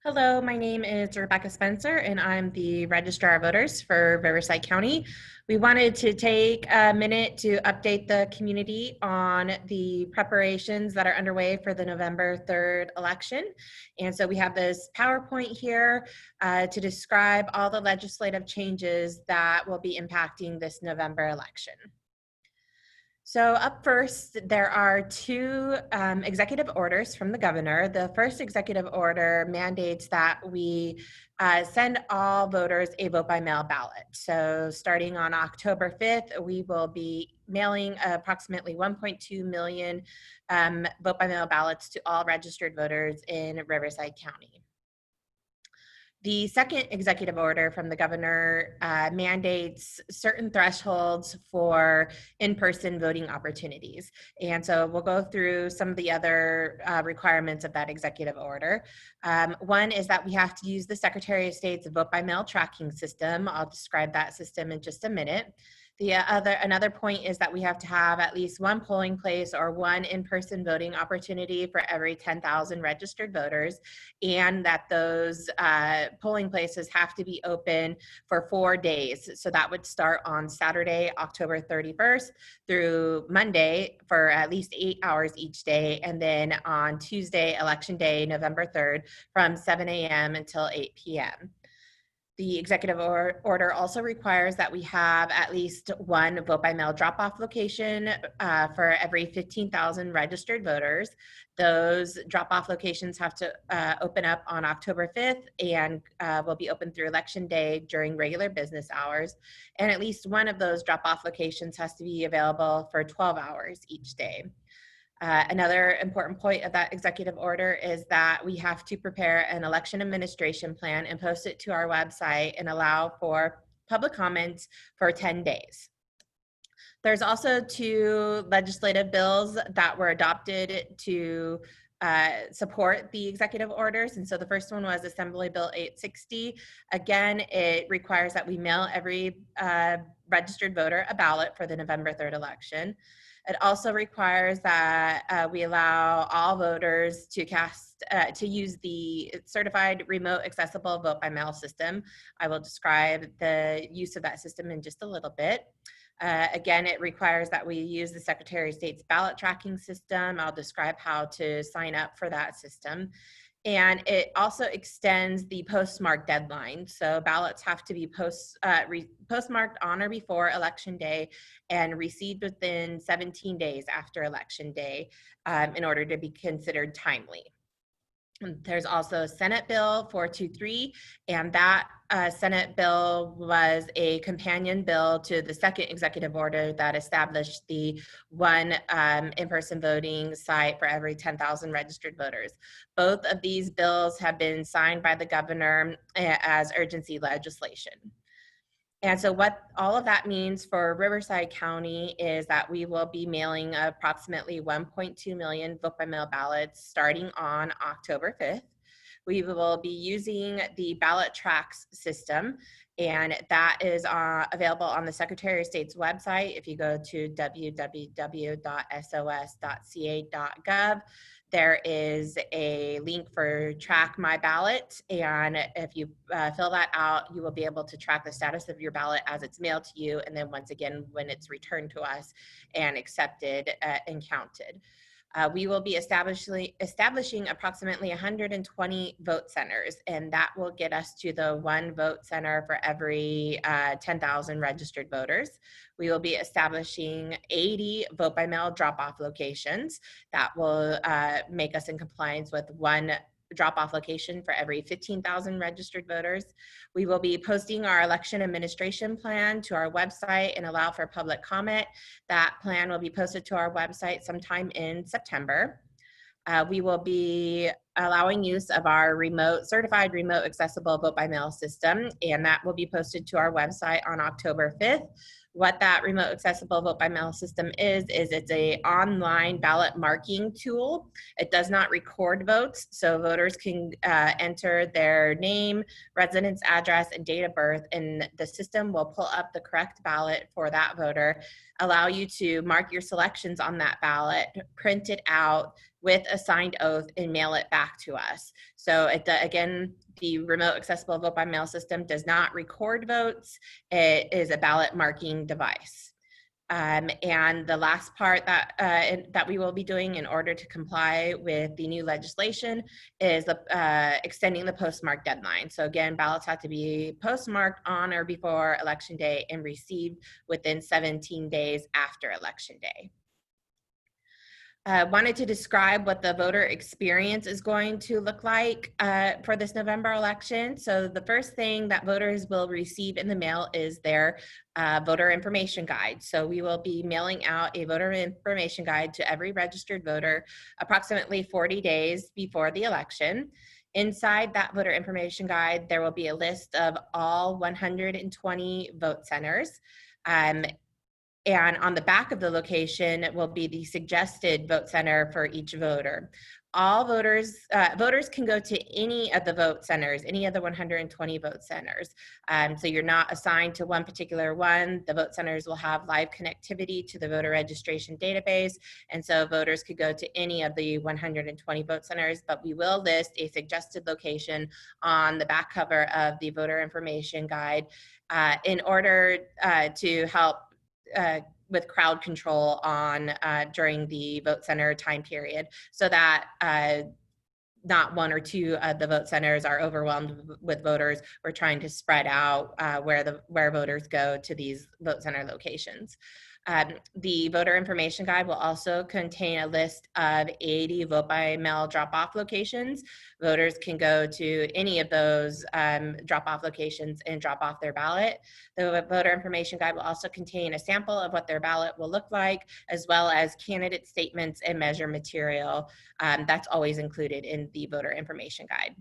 Hello, my name is Rebecca Spencer, and I'm the Registrar of Voters for Riverside County. We wanted to take a minute to update the community on the preparations that are underway for the November 3rd election. And so we have this PowerPoint here to describe all the legislative changes that will be impacting this November election. So up first, there are two executive orders from the governor. The first executive order mandates that we send all voters a vote by mail ballot. So starting on October 5th, we will be mailing approximately 1.2 million vote by mail ballots to all registered voters in Riverside County. The second executive order from the governor mandates certain thresholds for in-person voting opportunities. And so we'll go through some of the other requirements of that executive order. One is that we have to use the Secretary of State's vote by mail tracking system. I'll describe that system in just a minute. Another point is that we have to have at least one polling place or one in-person voting opportunity for every 10,000 registered voters, and that those polling places have to be open for 4 days. So that would start on Saturday, October 31st through Monday for at least 8 hours each day, and then on Tuesday, Election Day, November 3rd, from 7 a.m. until 8 p.m. The executive order also requires that we have at least one vote by mail drop-off location for every 15,000 registered voters. Those drop-off locations have to open up on October 5th and will be open through Election Day during regular business hours. And at least one of those drop-off locations has to be available for 12 hours each day. Another important point of that executive order is that we have to prepare an election administration plan and post it to our website and allow for public comments for 10 days. There's also two legislative bills that were adopted to support the executive orders. And so the first one was Assembly Bill 860. Again, it requires that we mail every registered voter a ballot for the November 3rd election. It also requires that we allow all voters to use the certified remote accessible vote by mail system. I will describe the use of that system in just a little bit. Again, it requires that we use the Secretary of State's ballot tracking system. I'll describe how to sign up for that system. And it also extends the postmark deadline. So ballots have to be postmarked on or before Election Day and received within 17 days after Election Day in order to be considered timely. There's also Senate Bill 423, and that Senate bill was a companion bill to the second executive order that established the one in-person voting site for every 10,000 registered voters. Both of these bills have been signed by the governor as urgency legislation. And so what all of that means for Riverside County is that we will be mailing approximately 1.2 million vote by mail ballots starting on October 5th. We will be using the ballot tracks system, and that is available on the Secretary of State's website. If you go to www.sos.ca.gov, there is a link for Track My Ballot, and if you fill that out, you will be able to track the status of your ballot as it's mailed to you, and then once again when it's returned to us and accepted and counted. We will be establishing approximately 120 vote centers, and that will get us to the one vote center for every 10,000 registered voters. We will be establishing 80 vote by mail drop-off locations that will make us in compliance with one drop-off location for every 15,000 registered voters. We will be posting our election administration plan to our website and allow for public comment. That plan will be posted to our website sometime in September. We will be allowing use of our certified remote accessible vote by mail system, and that will be posted to our website on October 5th. What that remote accessible vote by mail system is it's a online ballot marking tool. It does not record votes, so voters can enter their name, residence address, and date of birth, and the system will pull up the correct ballot for that voter, allow you to mark your selections on that ballot, print it out with a signed oath, and mail it back to us. So again, the remote accessible vote by mail system does not record votes. It is a ballot marking device. And the last part that we will be doing in order to comply with the new legislation is extending the postmark deadline. So again, ballots have to be postmarked on or before Election Day and received within 17 days after Election Day. Wanted to describe what the voter experience is going to look like for this November election. So the first thing that voters will receive in the mail is their voter information guide. So we will be mailing out a voter information guide to every registered voter approximately 40 days before the election. Inside that voter information guide, there will be a list of all 120 vote centers. And on the back of the location will be the suggested vote center for each voter. All voters can go to any of the vote centers, any of the 120 vote centers. So you're not assigned to one particular one. The vote centers will have live connectivity to the voter registration database. And so voters could go to any of the 120 vote centers, but we will list a suggested location on the back cover of the voter information guide in order to help with crowd control on during the vote center time period, so that not one or two of the vote centers are overwhelmed with voters. We're trying to spread out where voters go to these vote center locations. The voter information guide will also contain a list of 80 vote by mail drop-off locations. Voters can go to any of those drop-off locations and drop off their ballot. The voter information guide will also contain a sample of what their ballot will look like, as well as candidate statements and measure material. That's always included in the voter information guide.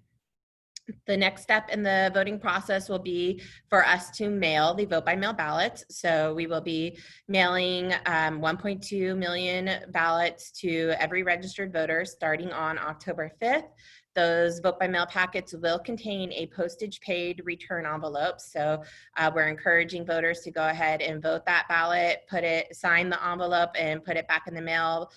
The next step in the voting process will be for us to mail the vote by mail ballots. So we will be mailing 1.2 million ballots to every registered voter starting on October 5th. Those vote by mail packets will contain a postage paid return envelope. So we're encouraging voters to go ahead and vote that ballot, sign the envelope and put it back in the mail,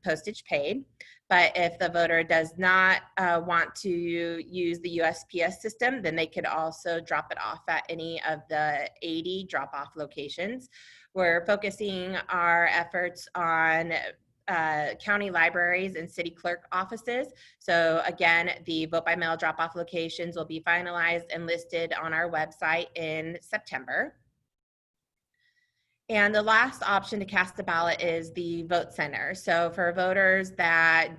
postage paid. But if the voter does not want to use the USPS system, then they could also drop it off at any of the 80 drop-off locations. We're focusing our efforts on county libraries and city clerk offices. So again, the vote by mail drop-off locations will be finalized and listed on our website in September. And the last option to cast a ballot is the vote center. So for voters that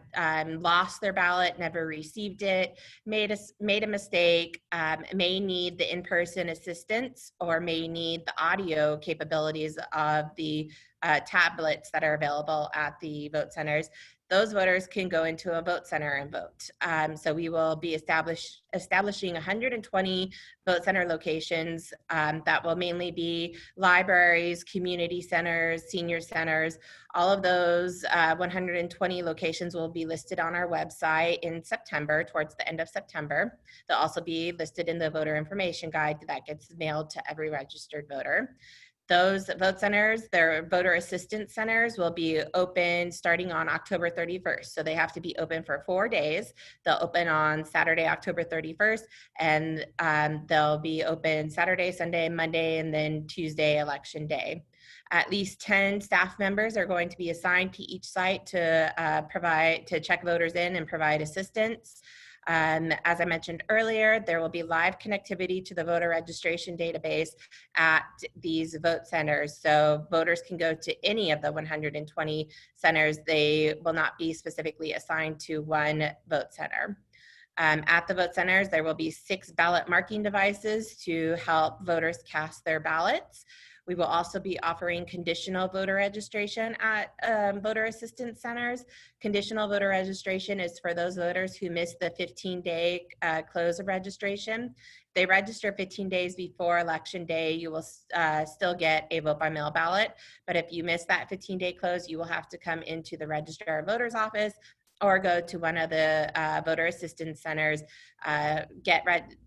lost their ballot, never received it, made a mistake, may need the in-person assistance, or may need the audio capabilities of the tablets that are available at the vote centers, those voters can go into a vote center and vote. So we will be establishing 120 vote center locations that will mainly be libraries, community centers, senior centers. All of those 120 locations will be listed on our website in September, towards the end of September. They'll also be listed in the voter information guide that gets mailed to every registered voter. Those vote centers, their voter assistance centers, will be open starting on October 31st. So they have to be open for 4 days. They'll open on Saturday, October 31st, and they'll be open Saturday, Sunday, Monday, and then Tuesday, Election Day. At least 10 staff members are going to be assigned to each site to check voters in and provide assistance. As I mentioned earlier, there will be live connectivity to the voter registration database at these vote centers. So voters can go to any of the 120 centers. They will not be specifically assigned to one vote center. At the vote centers, there will be 6 ballot marking devices to help voters cast their ballots. We will also be offering conditional voter registration at voter assistance centers. Conditional voter registration is for those voters who missed the 15-day close of registration. If they register 15 days before election day, you will still get a vote by mail ballot. But if you miss that 15-day close, you will have to come into the Registrar of Voters office or go to one of the voter assistance centers,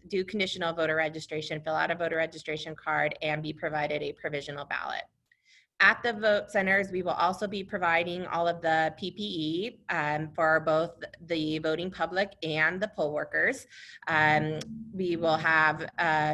do conditional voter registration, fill out a voter registration card, and be provided a provisional ballot. At the vote centers, we will also be providing all of the PPE for both the voting public and the poll workers. We will have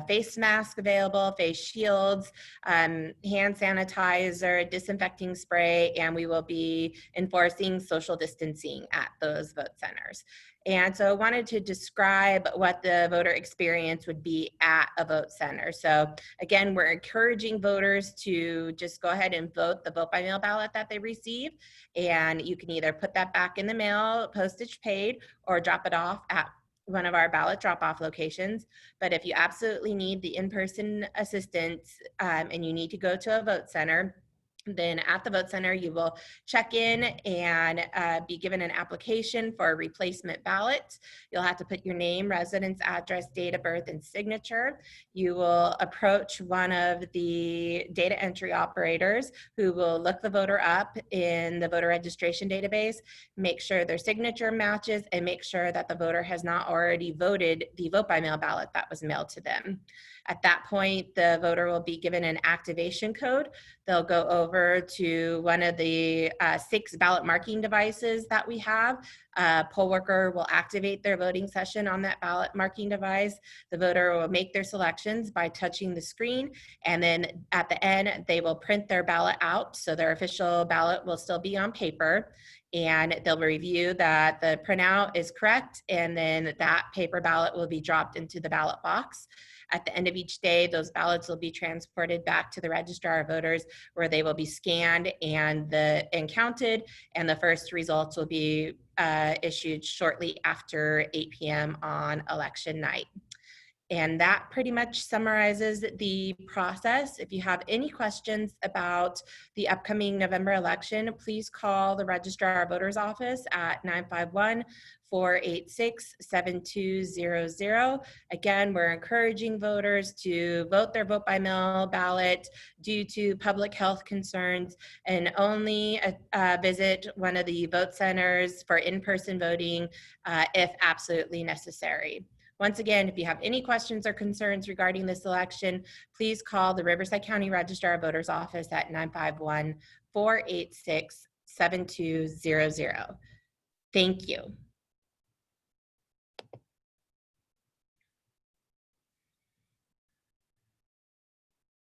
face masks available, face shields, hand sanitizer, disinfecting spray, and we will be enforcing social distancing at those vote centers. And so I wanted to describe what the voter experience would be at a vote center. So again, we're encouraging voters to just go ahead and vote the vote by mail ballot that they receive. And you can either put that back in the mail, postage paid, or drop it off at one of our ballot drop-off locations. But if you absolutely need the in-person assistance and you need to go to a vote center, then at the vote center, you will check in and be given an application for a replacement ballot. You'll have to put your name, residence, address, date of birth, and signature. You will approach one of the data entry operators who will look the voter up in the voter registration database, make sure their signature matches, and make sure that the voter has not already voted the vote by mail ballot that was mailed to them. At that point, the voter will be given an activation code. They'll go over to one of the 6 ballot marking devices that we have. Poll worker will activate their voting session on that ballot marking device. The voter will make their selections by touching the screen, and then at the end, they will print their ballot out. So their official ballot will still be on paper, and they'll review that the printout is correct, and then that paper ballot will be dropped into the ballot box. At the end of each day, those ballots will be transported back to the Registrar of Voters, where they will be scanned and counted, and the first results will be issued shortly after 8 p.m. on election night. And that pretty much summarizes the process. If you have any questions about the upcoming November election, please call the Registrar of Voters office at 951-486-7200. Again, we're encouraging voters to vote their vote by mail ballot due to public health concerns, and only visit one of the vote centers for in-person voting if absolutely necessary. Once again, if you have any questions or concerns regarding this election, please call the Riverside County Registrar of Voters office at 951-486-7200. Thank you.